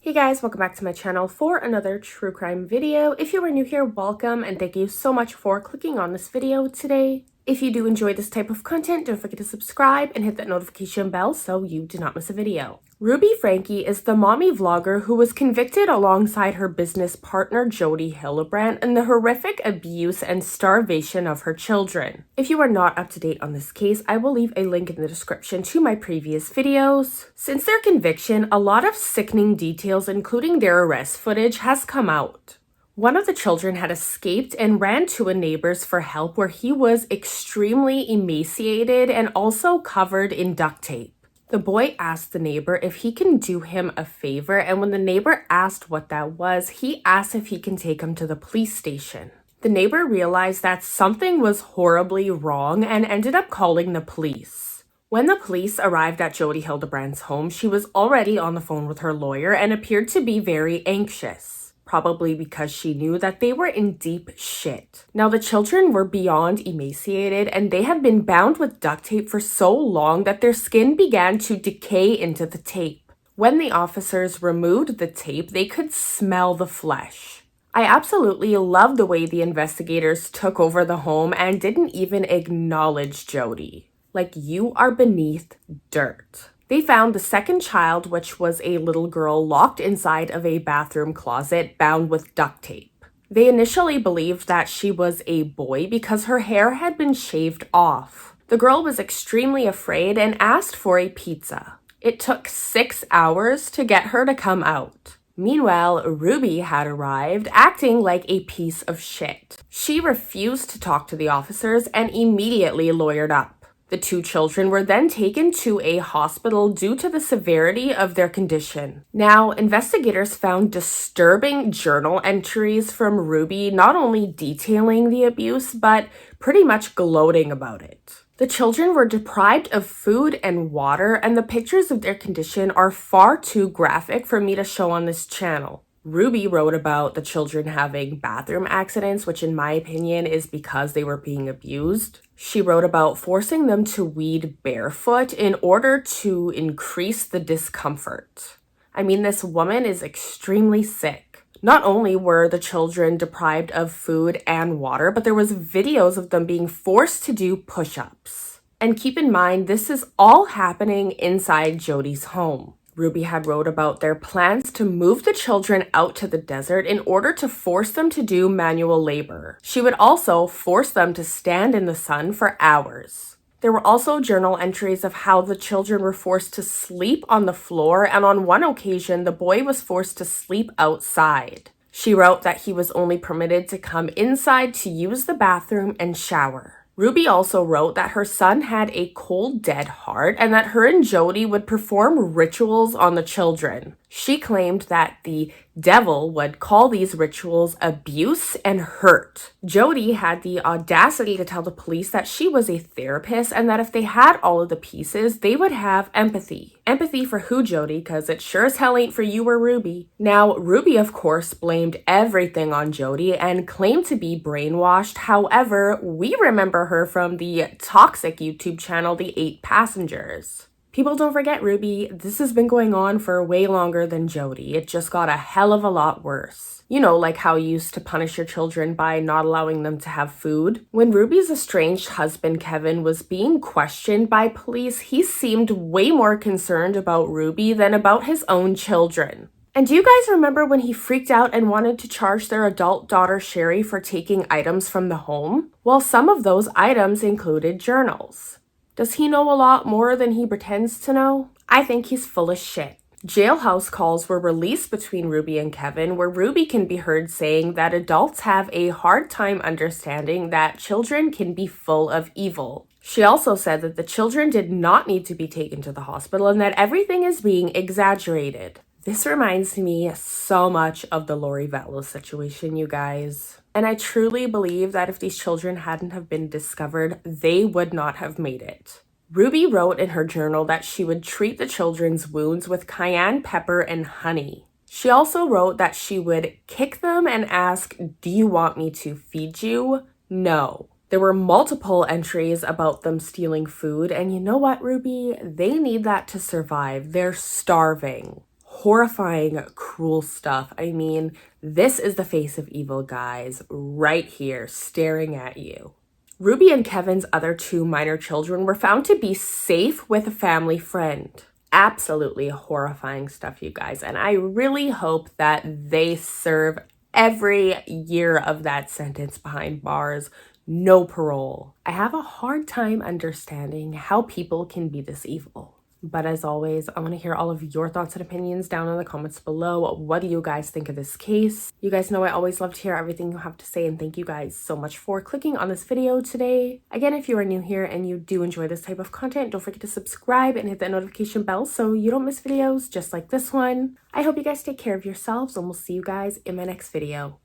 Hey guys, welcome back to my channel for another true crime video. If you are new here, welcome and thank you so much for clicking on this video today. If you do enjoy this type of content, don't forget to subscribe and hit that notification bell so you do not miss a video. Ruby Franke is the mommy vlogger who was convicted alongside her business partner Jodi Hildebrandt in the horrific abuse and starvation of her children. If you are not up to date on this case, I will leave a link in the description to my previous videos. Since their conviction, a lot of sickening details, including their arrest footage, has come out. One of the children had escaped and ran to a neighbor's for help where he was extremely emaciated and also covered in duct tape. The boy asked the neighbor if he can do him a favor, and when the neighbor asked what that was, he asked if he can take him to the police station. The neighbor realized that something was horribly wrong and ended up calling the police. When the police arrived at Jodi Hildebrandt's home, she was already on the phone with her lawyer and appeared to be very anxious. Probably because she knew that they were in deep shit. Now, the children were beyond emaciated and they had been bound with duct tape for so long that their skin began to decay into the tape. When the officers removed the tape, they could smell the flesh. I absolutely love the way the investigators took over the home and didn't even acknowledge Jodi. Like, you are beneath dirt. They found the second child, which was a little girl, locked inside of a bathroom closet bound with duct tape. They initially believed that she was a boy because her hair had been shaved off. The girl was extremely afraid and asked for a pizza. It took 6 hours to get her to come out. Meanwhile, Ruby had arrived, acting like a piece of shit. She refused to talk to the officers and immediately lawyered up. The two children were then taken to a hospital due to the severity of their condition. Now, investigators found disturbing journal entries from Ruby, not only detailing the abuse, but pretty much gloating about it. The children were deprived of food and water, and the pictures of their condition are far too graphic for me to show on this channel. Ruby wrote about the children having bathroom accidents, which in my opinion is because they were being abused. She wrote about forcing them to weed barefoot in order to increase the discomfort. I mean, this woman is extremely sick. Not only were the children deprived of food and water, but there was videos of them being forced to do push-ups. And keep in mind, this is all happening inside Jodi's home. Ruby had wrote about their plans to move the children out to the desert in order to force them to do manual labor. She would also force them to stand in the sun for hours. There were also journal entries of how the children were forced to sleep on the floor, and on one occasion, the boy was forced to sleep outside. She wrote that he was only permitted to come inside to use the bathroom and shower. Ruby also wrote that her son had a cold, dead heart and that her and Jodi would perform rituals on the children. She claimed that the devil would call these rituals abuse and hurt. Jodi had the audacity to tell the police that she was a therapist and that if they had all of the pieces, they would have empathy. Empathy for who, Jodi? Because it sure as hell ain't for you or Ruby. Now, Ruby, of course, blamed everything on Jodi and claimed to be brainwashed. However, we remember her from the toxic YouTube channel, The 8 Passengers. People don't forget, Ruby, this has been going on for way longer than Jodi. It just got a hell of a lot worse. You know, like how you used to punish your children by not allowing them to have food. When Ruby's estranged husband, Kevin, was being questioned by police, he seemed way more concerned about Ruby than about his own children. And do you guys remember when he freaked out and wanted to charge their adult daughter, Sherry, for taking items from the home? Well, some of those items included journals. Does he know a lot more than he pretends to know? I think he's full of shit. Jailhouse calls were released between Ruby and Kevin, where Ruby can be heard saying that adults have a hard time understanding that children can be full of evil. She also said that the children did not need to be taken to the hospital and that everything is being exaggerated. This reminds me so much of the Lori Vallow situation, you guys. And I truly believe that if these children hadn't have been discovered, they would not have made it. Ruby wrote in her journal that she would treat the children's wounds with cayenne pepper and honey. She also wrote that she would kick them and ask, "Do you want me to feed you?" No. There were multiple entries about them stealing food, and you know what, Ruby? They need that to survive. They're starving. horrifying, cruel stuff. I mean, this is the face of evil, guys, right here, staring at you. Ruby and Kevin's other 2 minor children were found to be safe with a family friend. Absolutely horrifying stuff, you guys, and I really hope that they serve every year of that sentence behind bars. No parole. I have a hard time understanding how people can be this evil. But as always, I want to hear all of your thoughts and opinions down in the comments below. What do you guys think of this case? You guys know I always love to hear everything you have to say, and thank you guys so much for clicking on this video today. Again, if you are new here and you do enjoy this type of content, don't forget to subscribe and hit that notification bell so you don't miss videos just like this one. I hope you guys take care of yourselves, and we'll see you guys in my next video.